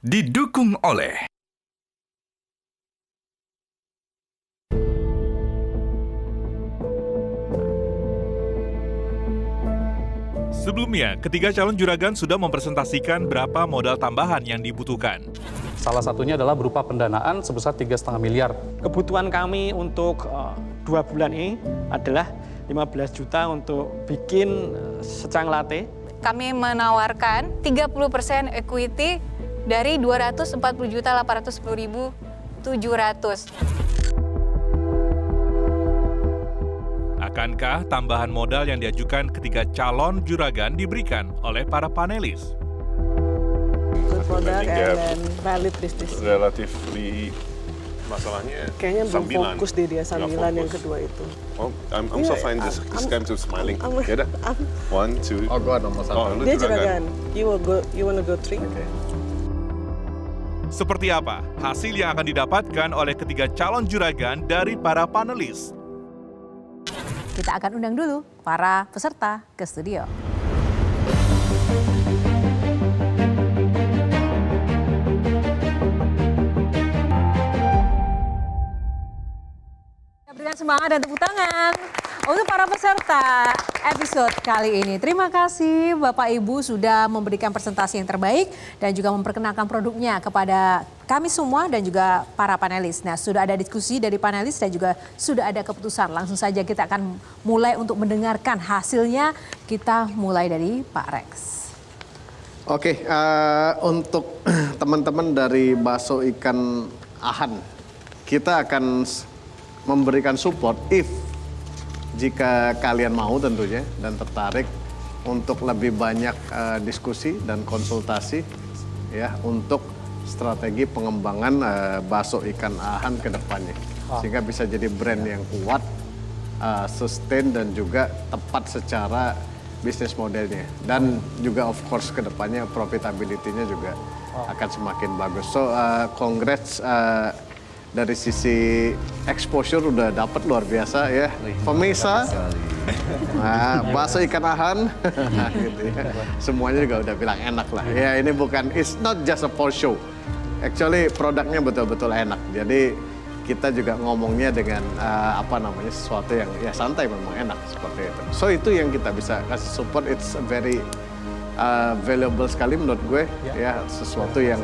Didukung oleh Sebelumnya, ketiga calon juragan sudah mempresentasikan berapa modal tambahan yang dibutuhkan. Salah satunya adalah berupa pendanaan sebesar 3,5 miliar. Kebutuhan kami untuk 2 bulan ini adalah 15 juta untuk bikin secang latte. Kami menawarkan 30% equity dari 240.810.700. Akankah tambahan modal yang diajukan ketiga calon juragan diberikan oleh para panelis? Good product think and then valid business. Relatively masalahnya Kayaknya belum sambilan. fokus di dia Nggak sambilan yang fokus. kedua itu. Oh, I'm so Yeah, fine just come to smiling. I'm- Ya dah. I'm- 1, 2. Oh, gua nomor satu. lu Dia juragan. juragan. You wanna go 3? Oke. Seperti apa hasil yang akan didapatkan oleh ketiga calon juragan dari para panelis? Kita akan undang dulu para peserta ke studio. Kita berikan semangat dan tepuk tangan untuk para peserta episode kali ini. Terima kasih Bapak Ibu sudah memberikan presentasi yang terbaik dan juga memperkenalkan produknya kepada kami semua dan juga para panelis. Nah, sudah ada diskusi dari panelis dan juga sudah ada keputusan. Langsung saja kita akan mulai untuk mendengarkan hasilnya. Kita mulai dari Pak Rex. Oke, untuk teman-teman dari Bakso Ikan Ahan, kita akan memberikan support jika kalian mau tentunya dan tertarik untuk lebih banyak diskusi dan konsultasi ya untuk strategi pengembangan Bakso Ikan Ahan ke depannya. Sehingga bisa jadi brand yang kuat, sustain dan juga tepat secara bisnis modelnya. Dan juga of course ke depannya profitability-nya juga akan semakin bagus. So congrats dari sisi exposure udah dapat luar biasa ya. Pemirsa, Bakso Ikan Ahan, gitu ya. Semuanya juga udah bilang enak lah. Ya ini bukan, it's not just a for show. Actually produknya betul-betul enak. Jadi kita juga ngomongnya dengan sesuatu yang ya santai memang enak seperti itu. So itu yang kita bisa kasih support. It's a very valuable sekali menurut gue ya, sesuatu yang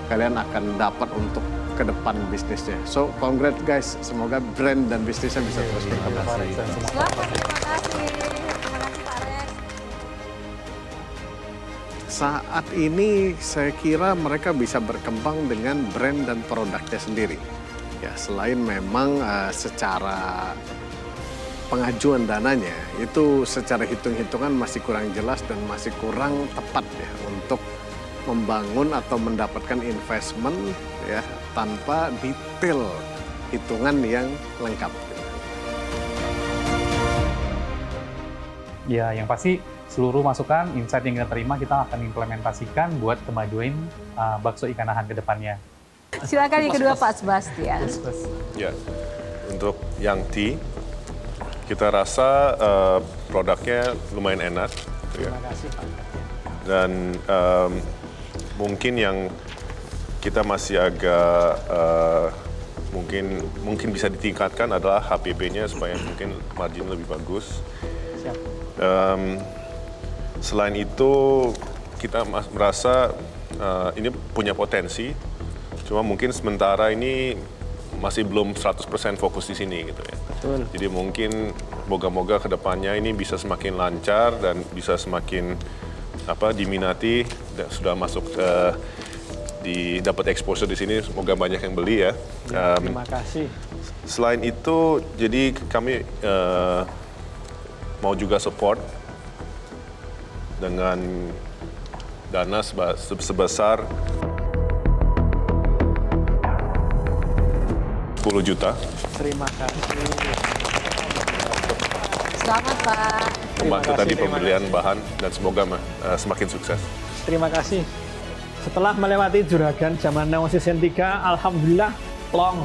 kalian akan dapat untuk ke depan bisnisnya. So congrats guys, semoga brand dan bisnisnya bisa terus berkembang. Selamat, terima kasih. Terima kasih Pak Rex. Saat ini saya kira mereka bisa berkembang dengan brand dan produknya sendiri. Ya, selain memang secara pengajuan dananya itu secara hitung-hitungan masih kurang jelas dan masih kurang tepat ya untuk membangun atau mendapatkan investment ya tanpa detail hitungan yang lengkap. Ya, yang pasti seluruh masukan, insight yang kita terima kita akan implementasikan buat kemajuan Bakso Ikan Ahan ke depannya. Silakan yang kedua Pak Sebastian. Ya, untuk yang tea, kita rasa produknya lumayan enak. Terima kasih Pak. Dan mungkin yang kita masih agak mungkin bisa ditingkatkan adalah HPP-nya supaya mungkin margin lebih bagus. Siap. Selain itu kita merasa ini punya potensi, cuma mungkin sementara ini masih belum 100% fokus di sini gitu ya. Betul. Jadi mungkin moga-moga ke depannya ini bisa semakin lancar dan bisa semakin diminati, sudah masuk dapat exposure di sini, semoga banyak yang beli ya. Terima kasih. Selain itu, jadi kami mau juga support dengan dana sebesar 10 juta. Terima kasih. Selamat Pak. Membantu kasih, tadi terima pembelian bahan dan semoga semakin sukses. Terima kasih. Setelah melewati juragan zaman Now Season 3, alhamdulillah plong.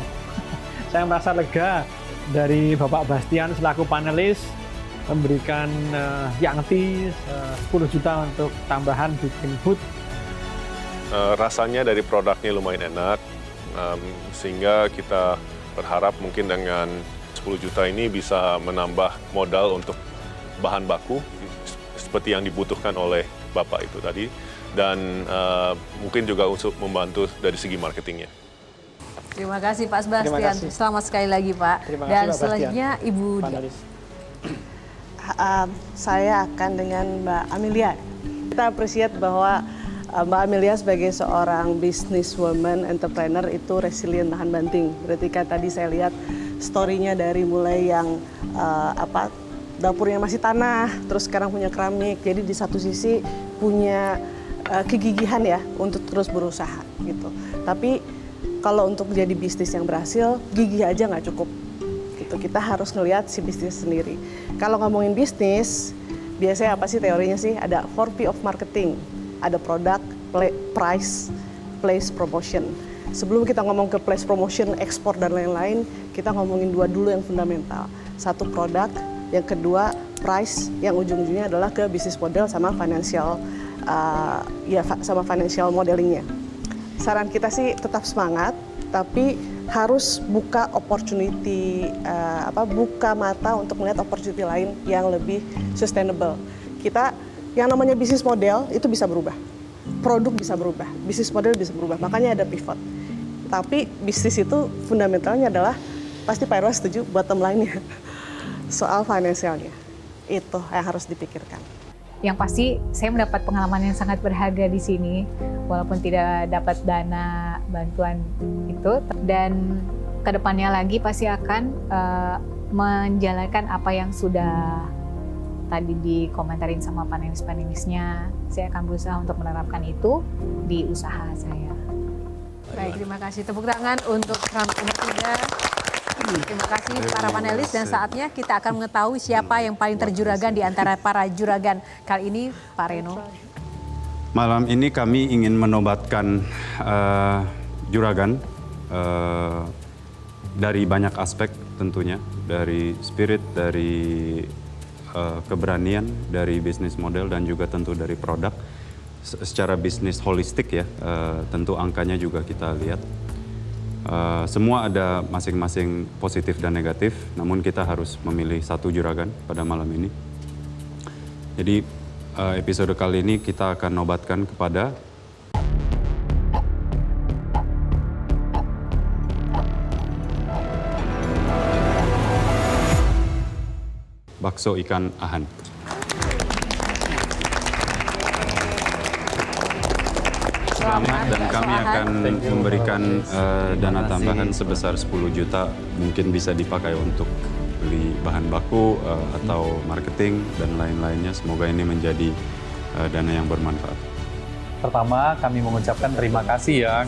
Saya merasa lega dari Bapak Bastian selaku panelis memberikan Yang Tea 10 juta untuk tambahan bikin booth. rasanya dari produknya lumayan enak, sehingga kita berharap mungkin dengan 10 juta ini bisa menambah modal untuk bahan baku seperti yang dibutuhkan oleh Bapak itu tadi, dan mungkin juga untuk membantu dari segi marketingnya. Terima kasih Pak Terima Sebastian. kasih. Selamat sekali lagi Pak. Terima kasih, Dan Pak selanjutnya Ibu Dia. Panelis. Saya akan dengan Mbak Amelia. Kita appreciate bahwa Mbak Amelia sebagai seorang businesswoman, entrepreneur itu resilient, tahan banting. Berarti kan tadi saya lihat story-nya dari mulai yang dapurnya masih tanah, terus sekarang punya keramik. Jadi di satu sisi punya kegigihan ya untuk terus berusaha gitu. Tapi kalau untuk jadi bisnis yang berhasil, gigih aja nggak cukup. Gitu. Kita harus ngelihat si bisnis sendiri. Kalau ngomongin bisnis, biasanya apa sih teorinya sih? Ada 4P of marketing. Ada product, price, place, promotion. Sebelum kita ngomong ke place, promotion, ekspor dan lain-lain, kita ngomongin dua dulu yang fundamental. Satu produk, yang kedua price, yang ujung-ujungnya adalah ke bisnis model sama financial sama financial modelingnya. Saran kita sih tetap semangat, tapi harus buka opportunity, buka mata untuk melihat opportunity lain yang lebih sustainable. Kita yang namanya bisnis model itu bisa berubah, produk bisa berubah, bisnis model bisa berubah, makanya ada pivot. Tapi bisnis itu fundamentalnya adalah pasti Pak Irwan setuju bottom line-nya, soal finansialnya itu yang harus dipikirkan. Yang pasti saya mendapat pengalaman yang sangat berharga di sini, walaupun tidak dapat dana bantuan itu, dan kedepannya lagi pasti akan menjalankan apa yang sudah tadi dikomentarin sama panelis-panelisnya. Saya akan berusaha untuk menerapkan itu di usaha saya. Baik, terima kasih. Tepuk tangan untuk round ketiga. Terima kasih para panelis, dan saatnya kita akan mengetahui siapa yang paling terjuragan di antara para juragan. Kali ini Pak Reno. Malam ini kami ingin menobatkan juragan dari banyak aspek tentunya, dari spirit, dari keberanian, dari bisnis model, dan juga tentu dari produk. Secara bisnis holistik ya, tentu angkanya juga kita lihat. Semua ada masing-masing positif dan negatif, namun kita harus memilih satu juragan pada malam ini. Jadi episode kali ini kita akan nobatkan kepada bakso ikan Ahan. Selamat, dan kami akan memberikan dana tambahan sebesar 10 juta, mungkin bisa dipakai untuk beli bahan baku atau marketing dan lain-lainnya. Semoga ini menjadi dana yang bermanfaat. Pertama, kami mengucapkan terima kasih ya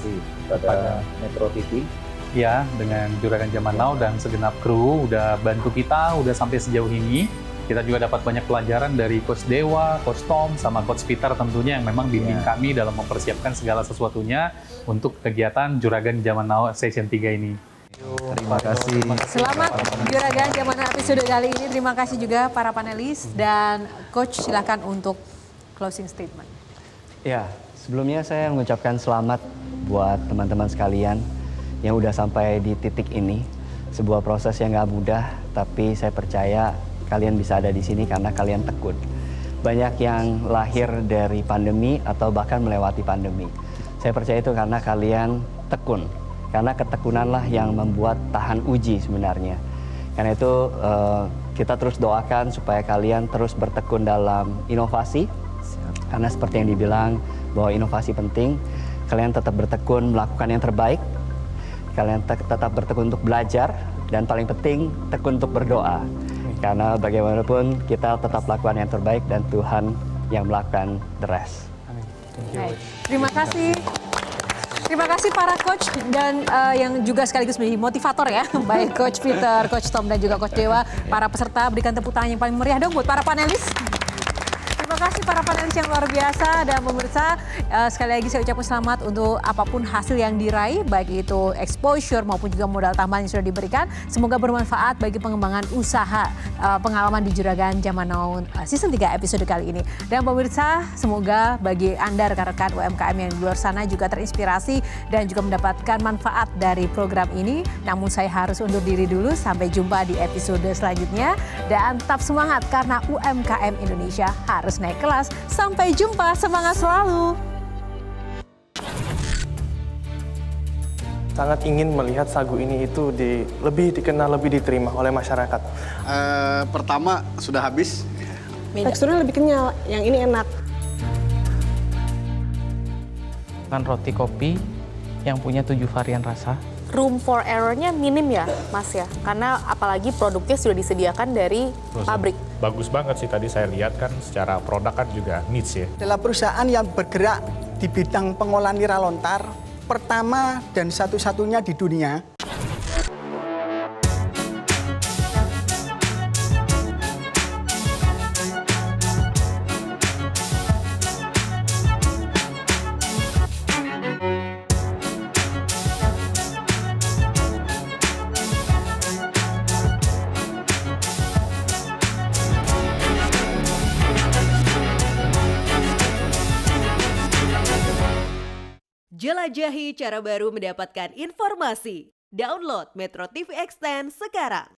kepada Metro TV. Ya, dengan Juragan Zaman Now dan segenap kru udah bantu kita, udah sampai sejauh ini. Kita juga dapat banyak pelajaran dari Coach Dewa, Coach Tom, sama Coach Peter tentunya yang memang bimbing kami dalam mempersiapkan segala sesuatunya untuk kegiatan Juragan Zaman Now Session 3 ini. Terima kasih. Selamat Juragan Zaman Now episode kali ini. Terima kasih juga para panelis, dan Coach silakan untuk closing statement. Ya, sebelumnya saya mengucapkan selamat buat teman-teman sekalian yang udah sampai di titik ini. Sebuah proses yang gak mudah, tapi saya percaya kalian bisa ada di sini karena kalian tekun. Banyak yang lahir dari pandemi atau bahkan melewati pandemi. Saya percaya itu karena kalian tekun. Karena ketekunanlah yang membuat tahan uji sebenarnya. Karena itu kita terus doakan supaya kalian terus bertekun dalam inovasi. Karena seperti yang dibilang bahwa inovasi penting, kalian tetap bertekun melakukan yang terbaik. Kalian tetap bertekun untuk belajar, dan paling penting tekun untuk berdoa. Karena bagaimanapun kita tetap lakukan yang terbaik dan Tuhan yang melakukan the rest. Baik. Terima kasih. Terima kasih para coach dan yang juga sekaligus menjadi motivator ya. Baik Coach Peter, Coach Tom, dan juga Coach Dewa. Para peserta berikan tepuk tangan yang paling meriah dong buat para panelis. Terima kasih. kasih para panelis yang luar biasa dan pemirsa. Sekali lagi saya ucapkan selamat untuk apapun hasil yang diraih, baik itu exposure maupun juga modal tambahan yang sudah diberikan. Semoga bermanfaat bagi pengembangan usaha pengalaman di Juragan Zaman Now season 3 episode kali ini. Dan pemirsa, semoga bagi Anda rekan-rekan UMKM yang di luar sana juga terinspirasi dan juga mendapatkan manfaat dari program ini. Namun saya harus undur diri dulu, sampai jumpa di episode selanjutnya. Dan tetap semangat karena UMKM Indonesia harus naik kelas. Sampai jumpa, semangat selalu. Sangat ingin melihat sagu ini itu lebih dikenal, lebih diterima oleh masyarakat. Pertama sudah habis. Teksturnya lebih kenyal, yang ini enak. Kan roti kopi yang punya 7 varian rasa. Room for error-nya minim ya, Mas ya? Karena apalagi produknya sudah disediakan dari pabrik. Bagus banget sih, tadi saya lihat kan secara produk kan juga niche ya. Adalah perusahaan yang bergerak di bidang pengolahan nira lontar, pertama dan satu-satunya di dunia. Jelajahi cara baru mendapatkan informasi. Download Metro TV Extend sekarang.